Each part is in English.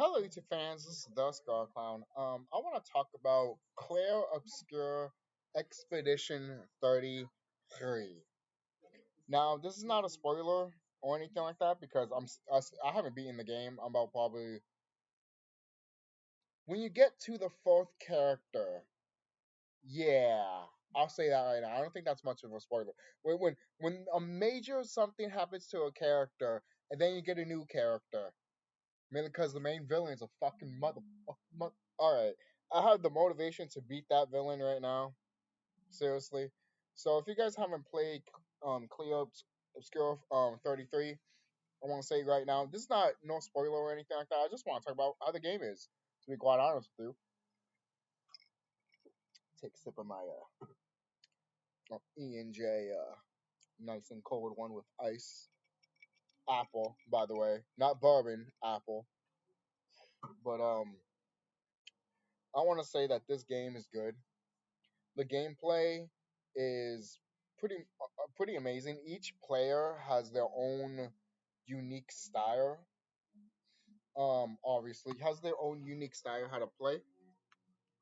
Hello, YouTube fans. This is TheSkullKlown. I want to talk about Claire Obscure Expedition 33. Now, this is not a spoiler or anything like that because I haven't beaten the game. I'm about probably when you get to the fourth character. Yeah, I'll say that right now. I don't think that's much of a spoiler. When a major something happens to a character and then you get a new character. Mainly because the main villain is a fucking Alright, I have the motivation to beat that villain right now. Seriously. So if you guys haven't played Cleo Obscure 33, I want to say right now, this is not no spoiler or anything like that. I just want to talk about how the game is. To be quite honest with you, take a sip of my E&J nice and cold one with ice. Apple, by the way, not bourbon, apple. But I want to say that this game is good. The gameplay is pretty amazing. Each player has their own unique style. Obviously has their own unique style how to play.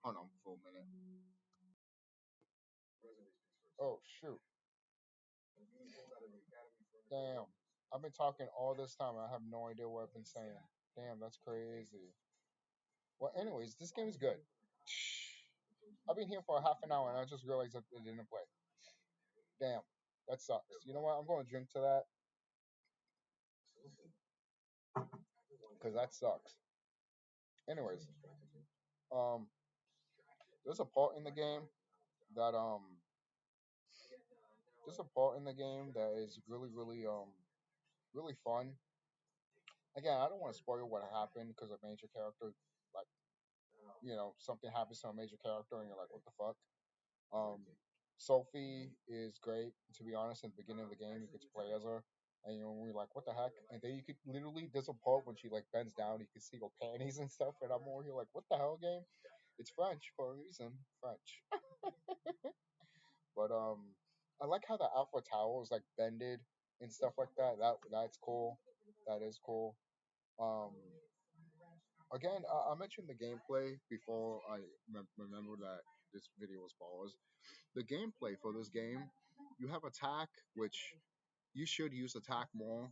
Hold on for a minute. Oh shoot! Damn, I've been talking all this time. I have no idea what I've been saying. Damn, that's crazy. Well, anyways, this game is good. I've been here for a half an hour and I just realized that it didn't play. Damn, that sucks. You know what? I'm going to drink to that because that sucks. Anyways, um, there's a part in the game that there's a part in the game that is really fun. Again, I don't want to spoil what happened because a major character, like, something happens to a major character and you're like, what the fuck? Um, Sophie is great. To be honest, in the beginning of the game, you get to play as her, and you're like, what the heck? And then you could literally, there's a part when she like bends down, you can see her panties and stuff, and I'm over here like, what the hell, game? It's French for a reason. French. But I like how the Alpha Tower is like bended and stuff like that. That's cool. That is cool. Um, again, I mentioned the gameplay before I remember that this video was paused. The gameplay for this game, you have attack, which you should use attack more.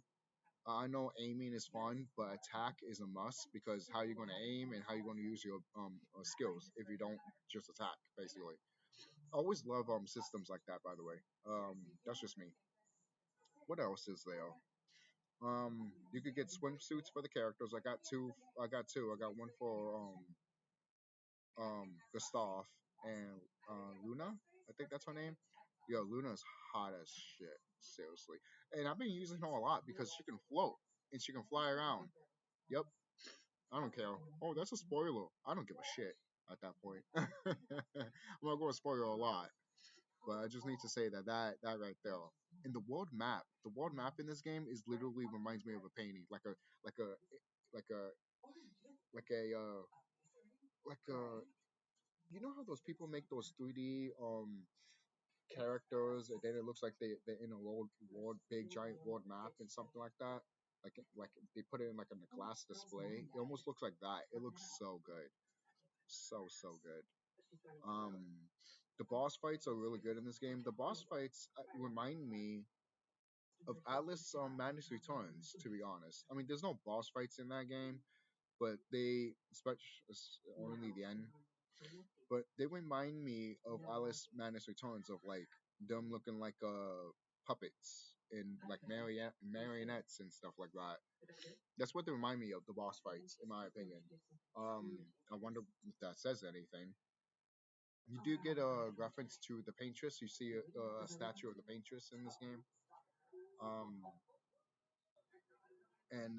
I know aiming is fun, but attack is a must because how you're going to aim and how you're going to use your skills if you don't just attack, basically. I always love systems like that. By the way, that's just me. What else is there? You could get swimsuits for the characters. I got two. I got two. I got one for Gustav and Luna. I think that's her name. Yo, Luna's hot as shit. Seriously, and I've been using her a lot because she can float and she can fly around. Yep, I don't care. Oh, that's a spoiler. I don't give a shit at that point. I'm not going to spoil a lot. But I just need to say that right there. In the world map in this game is literally reminds me of a painting, like a like a like a like a you know how those people make those 3D characters and then it looks like they're in a world big giant world map and something like that. Like they put it in like a glass display. It almost looks like that. It looks so good, so good. Um, the boss fights are really good in this game. The boss fights remind me of Alice Madness Returns. To be honest, I mean, there's no boss fights in that game, but especially only the end. But they remind me of Alice Madness Returns of like them looking like puppets and like marionettes and stuff like that. That's what they remind me of the boss fights, in my opinion. I wonder if that says anything. You do get a reference to the paintress. You see a statue of the paintress in this game. Um, and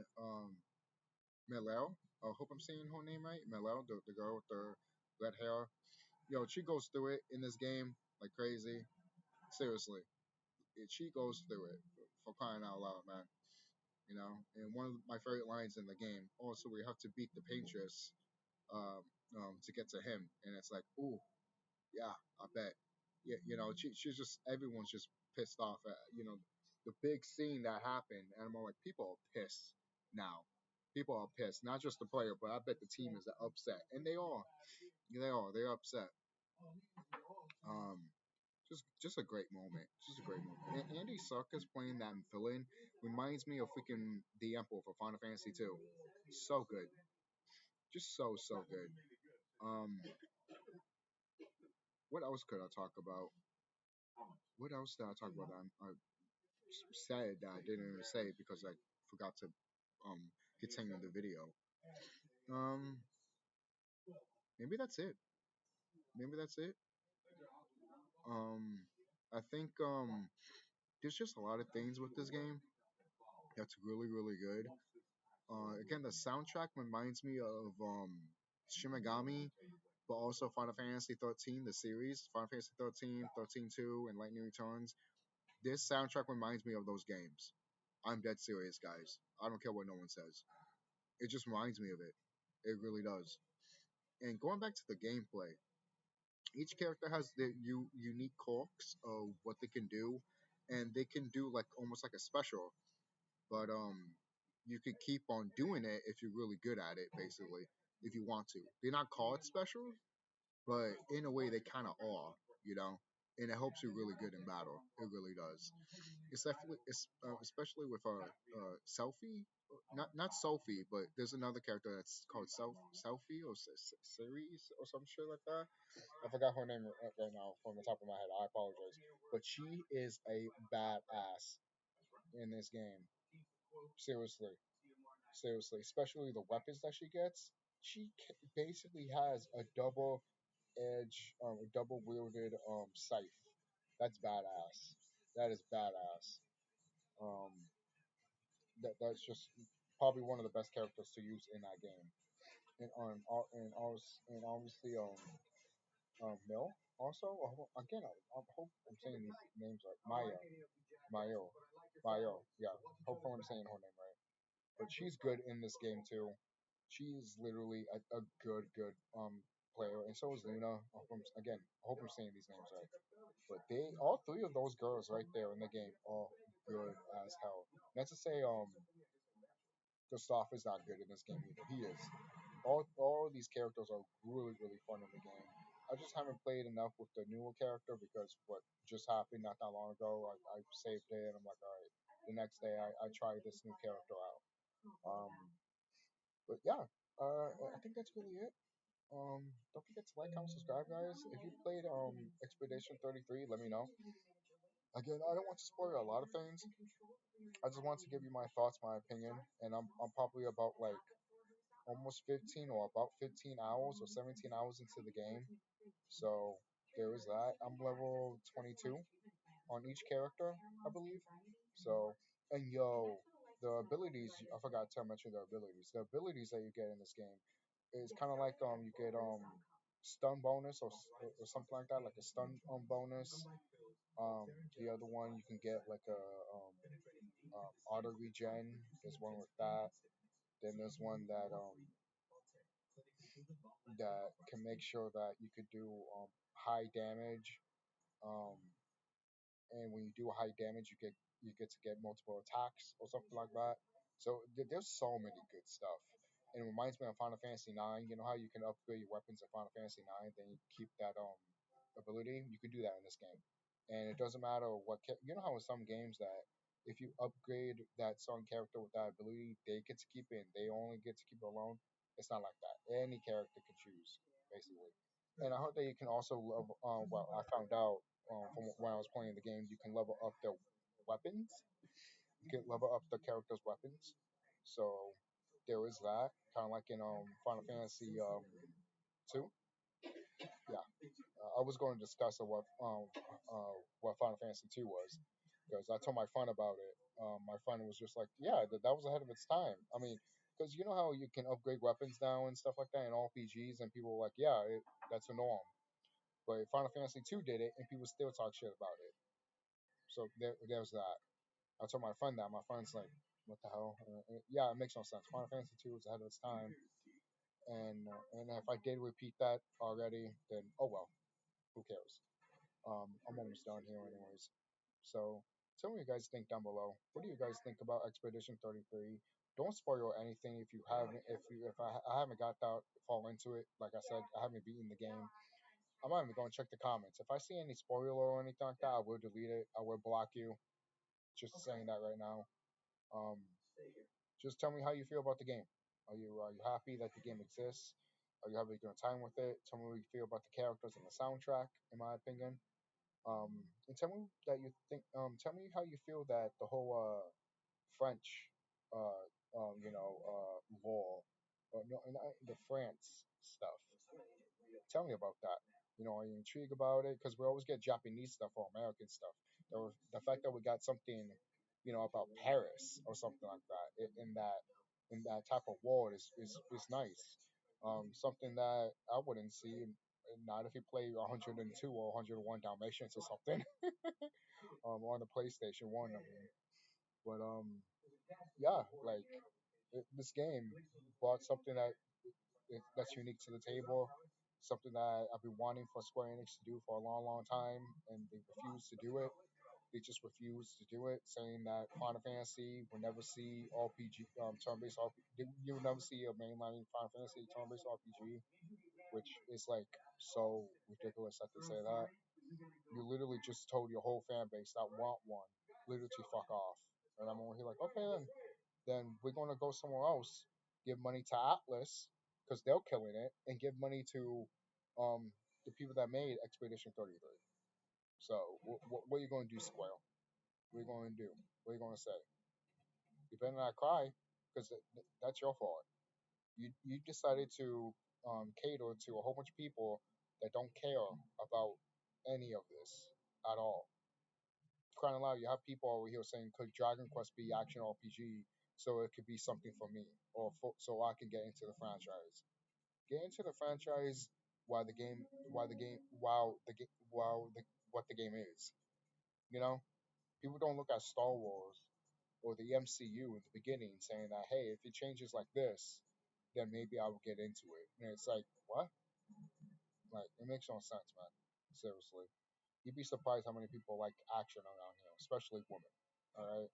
Melel, I hope I'm saying her name right. Melel, the girl with the red hair. Yo, she goes through it in this game like crazy. Seriously, she goes through it for crying out loud, man. You know, and one of my favorite lines in the game. Also, we have to beat the paintress to get to him, and it's like, ooh, yeah, I bet. Yeah, she's just everyone's just pissed off at the big scene that happened, and I'm all like, people are pissed now. People are pissed, not just the player, but I bet the team is upset, and they are. They are. They're upset. Um, just a great moment. Just a great moment. And Andy Serkis playing that villain reminds me of freaking the Emperor for Final Fantasy 2. So good. Just so good. Um, what else could I talk about? What else did I talk about? I said that I didn't even say because I forgot to continue the video. Um, maybe that's it. Maybe that's it. Um, I think there's just a lot of things with this game that's really good. Again, the soundtrack reminds me of Shimigami, but also Final Fantasy 13, the series, Final Fantasy 13, 13-2, and Lightning Returns. This soundtrack reminds me of those games. I'm dead serious, guys. I don't care what no one says. It just reminds me of it. It really does. And going back to the gameplay, each character has their unique quirks of what they can do, and they can do like almost like a special. But you could keep on doing it if you're really good at it, basically, if you want to. They're not called special, but in a way they kind of are, you know. And it helps you really good in battle. It really does. Especially with Selfie, not Sophie, but there's another character that's called Selfie or Series or some shit like that. I forgot her name right now from the top of my head. I apologize, but she is a badass in this game. Seriously, seriously, especially the weapons that she gets. She basically has a double edge, a double wielded scythe. That's badass. That is badass. Um, that's just probably one of the best characters to use in that game. And obviously Mill also. Again, I hope I'm saying these names right. Mayo, Mayo. Yeah, hopefully I'm saying her name right. But she's good in this game too. She's literally a good player, and so is Luna. Again, I hope I'm saying these names right. But all three of those girls right there in the game are good as hell. Not to say Gustav is not good in this game either. He is. All these characters are really fun in the game. I just haven't played enough with the newer character because what just happened not that long ago. I saved it and I'm like, all right. The next day I tried this new character out. Um, but yeah, I think that's really it. Don't forget to like, comment, subscribe, guys. If you played Expedition 33, let me know. Again, I don't want to spoil a lot of things. I just want to give you my thoughts, my opinion, and I'm probably about like almost 15 or about 15 hours or 17 hours into the game. So there is that. I'm level 22 on each character, I believe. So, and yo, the abilities, I forgot to mention the abilities. The abilities that you get in this game is kind of like you get stun bonus or something like that, like a stun bonus. The other one you can get like a auto regen. There's one with that. Then there's one that can make sure that you could do high damage. Um, and when you do high damage, you get to get multiple attacks or something like that. So there's so many good stuff. And it reminds me of Final Fantasy 9. You know how you can upgrade your weapons in Final Fantasy 9, then you keep that ability. You can do that in this game, and it doesn't matter what you know how in some games that if you upgrade that certain character with that ability, they get to keep it. And they only get to keep it alone. It's not like that. Any character can choose basically. And I heard that you can also level. Well, I found out from when I was playing the game, you can level up their weapons. You can level up the character's weapons. So there is that, kind of like in Final Fantasy 2. Yeah, I was going to discuss what Final Fantasy 2 was because I told my friend about it. My friend was just like, "Yeah, that was ahead of its time." I mean, because you know how you can upgrade weapons now and stuff like that in RPGs, and people were like, "Yeah, that's a norm." But Final Fantasy 2 did it, and people still talk shit about it. So there's that. I told my friend that. My friend's like, "What the hell?" Yeah, it makes no sense. Final Fantasy 2 was ahead of its time, and if I did repeat that already, then oh well, who cares? I'm almost done here, anyways. So tell me what you guys think down below. What do you guys think about Expedition 33? don't spoil anything if you haven't. If I haven't got that fall into it, like I said, I haven't beaten the game. I'm not even going to check the comments. If I see any spoiler or anything like that, I will delete it. I will block you. Just saying that right now. Um, just tell me how you feel about the game. Are you happy that the game exists? Are you having a good time with it? Tell me what you feel about the characters and the soundtrack. In my opinion, and tell me that you think. Tell me how you feel that the whole French, law, or no, not the France stuff. Tell me about that. Are you intrigued about it? Because we always get Japanese stuff or American stuff. The fact that we got something, about Paris or something like that in that type of world is nice. Something that I wouldn't see, not if you play 102 or 101 Dalmatians or something, on the PlayStation One. I mean, but yeah, like this game brought something that's unique to the table, something that I've been wanting for Square Enix to do for a long, long time, and they refuse to do it. They just refuse to do it, saying that Final Fantasy will never see RPG, turn-based RPG. You'll never see a mainline Final Fantasy turn-based RPG, which is like so ridiculous that they say that. You literally just told your whole fan base that want one, literally to fuck off. And I'm over here like, okay, then we're gonna go somewhere else, give money to Atlas because they're killing it, and give money to the people that made Expedition 33. So what are you gonna do, Square? What are you gonna do? What are you gonna say? You better not cry because that's your fault. You decided to cater to a whole bunch of people that don't care about any of this at all. Crying aloud, you have people over here saying, "Could Dragon Quest be action RPG so it could be something for me, or so I can get into the franchise? Get into the franchise while the what the game is. You know, people don't look at Star Wars or the MCU in the beginning saying that, hey, if it changes like this, then maybe I will get into it. And it's like, what? Like, it makes no sense, man. Seriously. You'd be surprised how many people like action around here, especially women. All right.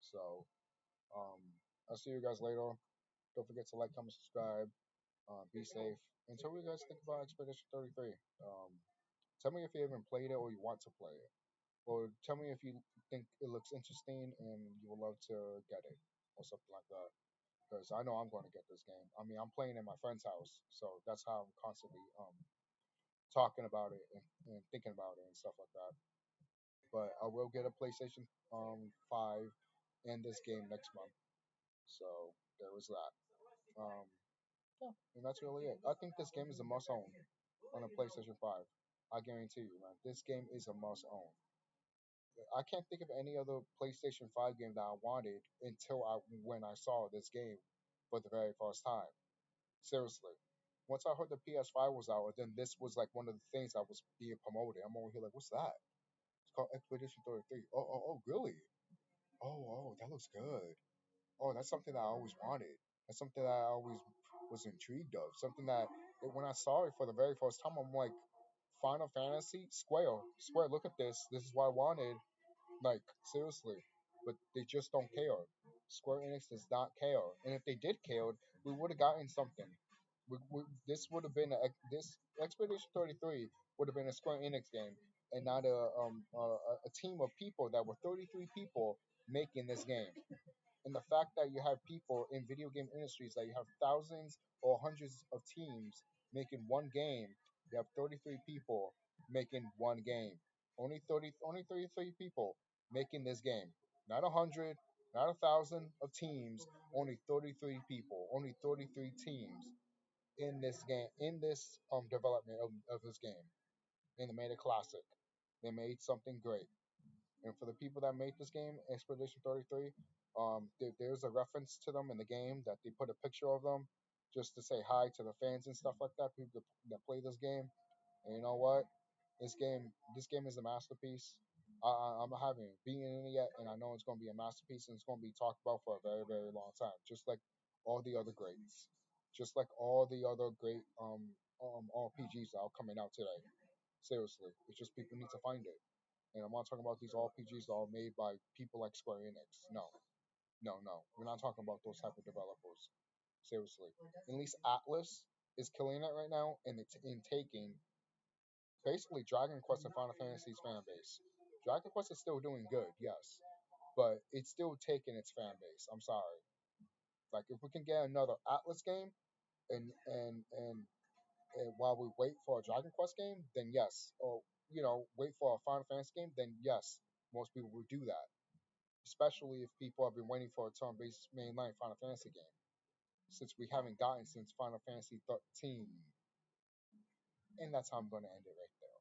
So, um, I'll see you guys later. Don't forget to like, comment, subscribe. Be safe. And tell me what you guys think about Expedition 33. Tell me if you haven't played it or you want to play it. Or tell me if you think it looks interesting and you would love to get it or something like that. Because I know I'm going to get this game. I mean, I'm playing in my friend's house, so that's how I'm constantly talking about it and thinking about it and stuff like that. But I will get a PlayStation 5 and this game next month. So there was that. Um, yeah, and that's really it. I think this game is a must own on a PlayStation 5. I guarantee you, man. This game is a must own. I can't think of any other PlayStation 5 game that I wanted until when I saw this game for the very first time. Seriously. Once I heard the PS5 was out, then this was like one of the things that was being promoted. I'm over here like, what's that? It's called Expedition 33. Oh, really? Oh, that looks good. Oh, that's something that I always wanted. That's something that I always was intrigued of. Something that when I saw it for the very first time, I'm like, Final Fantasy, Square. Look at this. This is what I wanted. Like, seriously. But they just don't care. Square Enix does not care. And if they did care, we would have gotten something. This would have been this Expedition 33 would have been a Square Enix game and not a team of people that were 33 people making this game. And the fact that you have people in video game industries that you have thousands or hundreds of teams making one game, you have 33 people making one game. Only 33 people making this game. Not 100, not 1,000 of teams, only 33 people, only 33 teams in this game, in this development of this game. And they made a classic. They made something great. And for the people that made this game, Expedition 33, there's a reference to them in the game that they put a picture of them just to say hi to the fans and stuff like that. People that play this game, and you know what? This game is a masterpiece. I'm not having being in it yet, and I know it's going to be a masterpiece, and it's going to be talked about for a very, very long time, just like all the other greats, just like all the other great RPGs that are coming out today. Seriously, it's just people need to find it. And I'm not talking about these RPGs that are made by people like Square Enix. No. No, no, we're not talking about those type of developers. Seriously, at least Atlas is killing it right now, and it's in taking basically Dragon Quest and Final Fantasy's fan base. Dragon Quest is still doing good, yes, but it's still taking its fan base. I'm sorry. Like if we can get another Atlas game, and while we wait for a Dragon Quest game, then yes, or wait for a Final Fantasy game, then yes, most people will do that. Especially if people have been waiting for a turn-based mainline Final Fantasy game, since we haven't gotten since Final Fantasy 13. And that's how I'm going to end it right there.